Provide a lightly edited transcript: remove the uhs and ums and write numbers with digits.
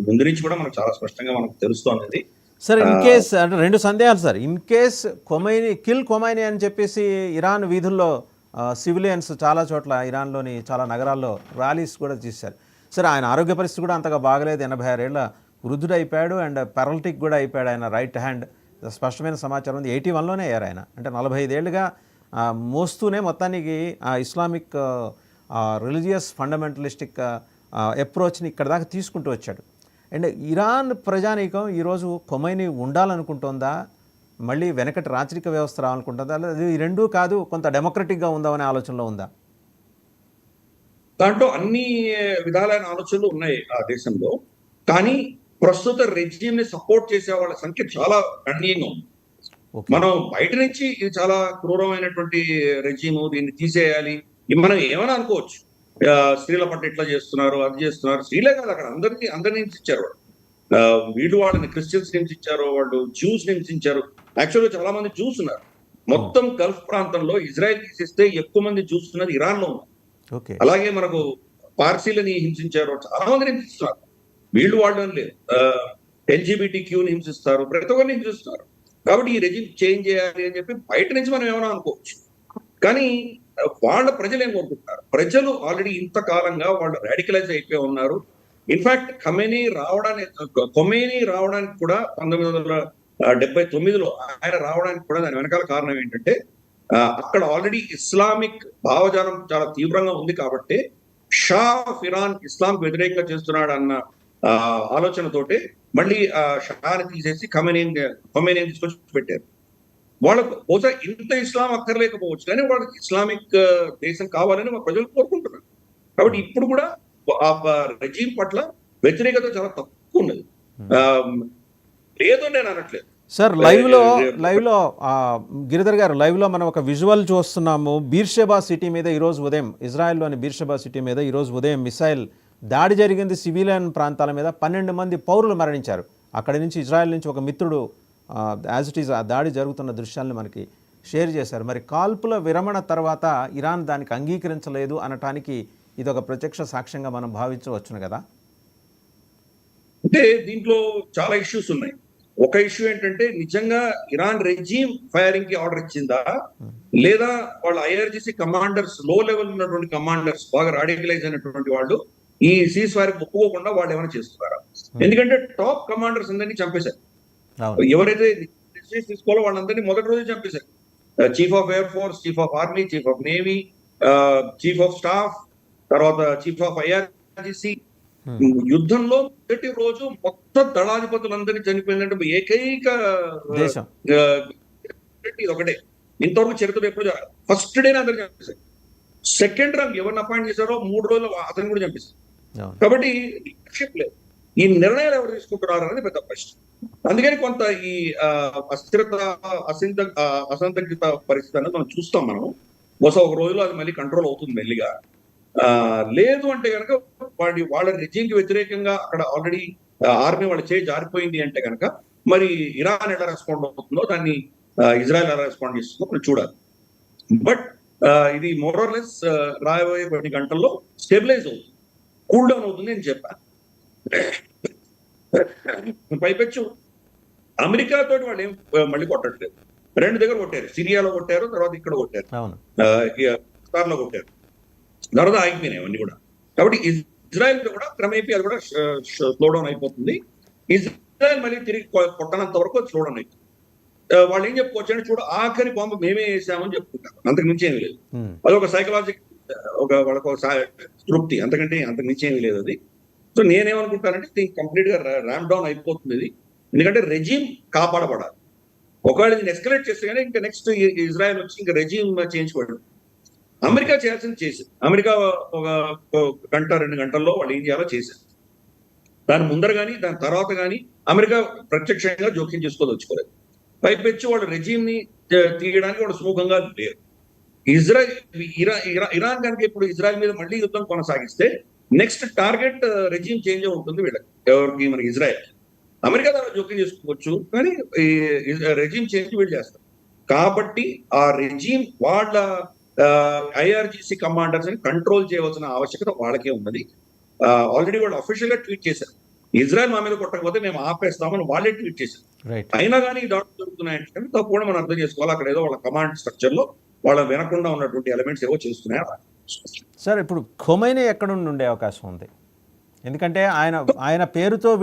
ముందు నుంచి కూడా మనకు చాలా స్పష్టంగా మనకు తెలుస్తోంది. సార్ ఇన్ కేస్ అంటే రెండు సందేహాలు సార్. ఇన్ కేస్ కొమైనీ అని చెప్పేసి ఇరాన్ వీధుల్లో సివిలియన్స్ చాలా చోట్ల ఇరాన్లోని చాలా నగరాల్లో ర్యాలీస్ కూడా చేశారు. సరే ఆయన ఆరోగ్య పరిస్థితి కూడా అంతగా బాగలేదు, 86 ఏళ్ళ వృద్ధుడు అయిపోయాడు అండ్ పారాలిటిక్ కూడా అయిపోయాడు. ఆయన రైట్ హ్యాండ్ స్పష్టమైన సమాచారం ఉంది. 81లోనే అయ్యారు ఆయన. అంటే 45 ఏళ్ళుగా మోస్తూనే మొత్తానికి ఇస్లామిక్ రిలీజియస్ ఫండమెంటలిస్టిక్ అప్రోచ్ని ఇక్కడ దాకా తీసుకుంటూ వచ్చాడు. అండ్ ఇరాన్ ప్రజానీకం ఈరోజు కొమైనీ ఉండాలనుకుంటుందా, మళ్ళీ వెనకటి రాచరిక వ్యవస్థ రావాలనుకుంటుందా, లేదా ఈ రెండూ కాదు కొంత డెమోక్రటిక్గా ఉందామనే ఆలోచనలో ఉందా? దాంట్లో అన్ని విధాలైన ఆలోచనలు ఉన్నాయి ఆ దేశంలో. కానీ ప్రస్తుత రెజ్యూమ్ ని సపోర్ట్ చేసే వాళ్ళ సంఖ్య చాలా గణనీయంగా ఉంది. మనం బయట నుంచి ఇది చాలా క్రూరమైనటువంటి రెజ్యూమ్, దీన్ని తీసేయాలి మనం ఏమైనా అనుకోవచ్చు. స్త్రీల పట్ల ఇట్లా చేస్తున్నారు, అది చేస్తున్నారు. స్త్రీలే కాదు, అక్కడ అందరినీ హింసించారు. వీళ్ళు వాళ్ళని క్రిస్టియన్స్ హింసించారు, వాళ్ళు జ్యూస్ హింసించారు. యాక్చువల్గా చాలా మంది జ్యూస్ ఉన్నారు. మొత్తం గల్ఫ్ ప్రాంతంలో ఇజ్రాయెల్ తీసేస్తే ఎక్కువ మంది జ్యూస్ ఉన్నారు ఇరాన్ లో ఉన్నారు. అలాగే మనకు పార్సీలని హింసించారు, చాలా మందిని హింసిస్తున్నారు. వీళ్ళు వాళ్ళు లేదు, ఎల్జిబిటి క్యూని హింసిస్తారు, ప్రతి ఒక్కరిని హింసిస్తున్నారు. కాబట్టి ఈ రెజిమ్ చేంజ్ చేయాలి అని చెప్పి బయట నుంచి మనం ఏమైనా అనుకోవచ్చు. కానీ వాళ్ళ ప్రజలు ఏం కోరుకుంటున్నారు? ప్రజలు ఆల్రెడీ ఇంతకాలంగా వాళ్ళు రాడికలైజ్ అయిపోయి ఉన్నారు. ఇన్ఫాక్ట్ కొమైనీ రావడానికి కూడా 1979లో ఆయన రావడానికి కూడా దాని వెనకాల కారణం ఏంటంటే అక్కడ ఆల్రెడీ ఇస్లామిక్ భావజాలం చాలా తీవ్రంగా ఉంది కాబట్టి షా ఆఫ్ ఇరాన్ ఇస్లాం వ్యతిరేకంగా చేస్తున్నాడు అన్న ఆలోచనతోటి మళ్ళీ షాని తీసేసి కొమైనీ తీసుకొచ్చి పెట్టారు. వాళ్ళకు బహుశా ఇంత ఇస్లాం అక్కర్లేకపోవచ్చు, కానీ వాళ్ళకి ఇస్లామిక్ దేశం కావాలని మా ప్రజలు కోరుకుంటున్నారు. కాబట్టి ఇప్పుడు కూడా ఆ రెజీమ్ పట్ల వ్యతిరేకత చాలా తక్కువ ఉన్నది. లేదో నేను అనట్లేదు సార్. లైవ్లో గిరిధర్ గారు, లైవ్లో మనం ఒక విజువల్ చూస్తున్నాము. బీర్షెబా సిటీ మీద ఈరోజు ఉదయం, ఇజ్రాయెల్లోని బీర్షెబా సిటీ మీద ఈరోజు ఉదయం మిసైల్ దాడి జరిగింది. సివిలియన్ ప్రాంతాల మీద 12 మంది పౌరులు మరణించారు. అక్కడి నుంచి ఇజ్రాయెల్ నుంచి ఒక మిత్రుడు యాజ్ ఇట్ ఈజ్ ఆ దాడి జరుగుతున్న దృశ్యాలను మనకి షేర్ చేశారు. మరి కాల్పుల విరమణ తర్వాత ఇరాన్ దానికి అంగీకరించలేదు అనటానికి ఇది ఒక ప్రత్యక్ష సాక్ష్యంగా మనం భావించవచ్చును కదా? అంటే దీంట్లో చాలా ఇష్యూస్ ఉన్నాయి. ఒక ఇష్యూ ఏంటంటే నిజంగా ఇరాన్ రెజీమ్ ఫైరింగ్ కి ఆర్డర్ ఇచ్చిందా, లేదా వాళ్ళ ఐఆర్జిసి కమాండర్స్, లో లెవెల్ ఉన్నటువంటి కమాండర్స్, బాగా రాడికలైజ్ అయినటువంటి వాళ్ళు ఈ సీజ్ ఫైర్ ఒప్పుకోకుండా వాళ్ళు ఏమైనా చేస్తున్నారా? ఎందుకంటే టాప్ కమాండర్స్ అందరినీ చంపేశారు. ఎవరైతే తీసుకోవాలో వాళ్ళందరినీ మొదటి రోజు చంపేశారు. Chief of air force, chief of army, chief of navy, chief of staff, తర్వాత చీఫ్ ఆఫ్ ఐఆర్జిసి. యుద్ధంలో మొదటి రోజు మొత్తం దళాధిపతులందరినీ చనిపోయిందంటే ఏకైక ఒకటే. ఇంతవరకు చరిత్ర ఎప్పుడు ఫస్ట్ డేనే అందరినీ చంపేశారు. సెకండ్ రంగ్ ఎవరిని అపాయింట్ చేశారో 3 రోజులు అతను కూడా చంపేశారు. కాబట్టి లీడర్షిప్ లేదు. ఈ నిర్ణయాలు ఎవరు తీసుకుంటున్నారు అనేది పెద్ద ప్రశ్న. అందుకని కొంత ఈ అస్థిరత, అసంతగ్గిత పరిస్థితి అనేది మనం చూస్తాం. మనం బహుశా ఒక రోజులో అది మళ్ళీ కంట్రోల్ అవుతుంది మెల్లిగా. లేదు అంటే కనుక వాళ్ళ రెజీమ్ కి వ్యతిరేకంగా అక్కడ ఆల్రెడీ ఆర్మీ వాళ్ళ చేయి జారిపోయింది అంటే కనుక మరి ఇరాన్ ఎలా రెస్పాండ్ అవుతుందో, దాన్ని ఇజ్రాయెల్ ఎలా రెస్పాండ్ చేస్తుందో మనం చూడాలి. బట్ ఇది మోర్ ఆర్ లెస్ రాబోయే కొన్ని గంటల్లో స్టెబిలైజ్ అవుతుంది, కూల్ డౌన్ అవుతుంది అని చెప్పాను. పైపెచ్చు అమెరికా తోటి వాళ్ళు ఏం మళ్ళీ కొట్టట్లేదు. 2 దగ్గర కొట్టారు, సిరియాలో కొట్టారు, తర్వాత ఇక్కడ కొట్టారు, లో కొట్టారు, తర్వాత ఆగిపోయినాయి అవన్నీ కూడా. కాబట్టి ఇజ్రాయెల్ కూడా క్రమేపీ అది కూడా స్లో డౌన్ అయిపోతుంది. ఇజ్రాయెల్ మళ్ళీ తిరిగి కొట్టనంత వరకు అది స్లో డౌన్ అయిపోతుంది. వాళ్ళు ఏం చెప్పుకోవచ్చు అంటే, చూడ ఆఖరి బాంబు మేమే వేసామని చెప్పుకుంటారు, అంతకు మించి ఏమీ లేదు. అది ఒక సైకలాజికల్ వాళ్ళకు తృప్తి, అంతకు మించి ఏమీ లేదు అది. సో నేనేమనుకుంటానంటే దీనికి కంప్లీట్ గా ర్యామ్ డౌన్ అయిపోతుంది ఇది. ఎందుకంటే రెజీమ్ కాపాడబడాలి. ఒకవేళ దీన్ని ఎస్కలేట్ చేస్తే కానీ ఇంకా నెక్స్ట్ ఇజ్రాయెల్ వచ్చి ఇంకా రెజీమ్ చేయించుకోవడం. అమెరికా చేయాల్సింది చేసింది. అమెరికా ఒక 1-2 గంటల్లో వాళ్ళు ఏం చేయాలో చేశారు. దాని ముందర కానీ దాని తర్వాత కానీ అమెరికా ప్రత్యక్షంగా జోక్యం చేసుకోదలుచుకోలేదు. పైపెచ్చి వాళ్ళు రెజీమ్ ని తీయడానికి వాళ్ళు సుముఖంగా లేరు. ఇరాన్ కనుక ఇప్పుడు ఇజ్రాయెల్ మీద మళ్ళీ యుద్ధం కొనసాగిస్తే నెక్స్ట్ టార్గెట్ రెజీమ్ చేంజ్ ఉంటుంది వీళ్ళకి, ఎవరికి, మనకి ఇజ్రాయెల్. అమెరికా ద్వారా జోక్యం చేసుకోవచ్చు, కానీ రెజీమ్ చేంజ్ వీళ్ళు చేస్తారు. కాబట్టి ఆ రెజీమ్ వాళ్ళ ఐఆర్జిసి కమాండర్స్ ని కంట్రోల్ చేయవలసిన ఆవశ్యకత వాళ్ళకే ఉన్నది. ఆల్రెడీ వాళ్ళు అఫీషియల్ గా ట్వీట్ చేశారు, ఇజ్రాయెల్ మా మీద కొట్టకపోతే మేము ఆపేస్తామని వాళ్ళే ట్వీట్ చేశారు. రైట్. అయినా కానీ ఈ దాడులు జరుగుతున్నాయంటే తప్పకుండా మనం అర్థం చేసుకోవాలి. అక్కడ ఏదో వాళ్ళ కమాండ్ స్ట్రక్చర్ లో వాళ్ళ వెనకుండా ఉన్నటువంటి ఎలిమెంట్స్ ఏవో చేస్తున్నాయి. సార్ ఇప్పుడు ఖొమైనీ ఎక్కడ ఉండే అవకాశం ఉంది? ఎందుకంటే ఆయన పేరుతో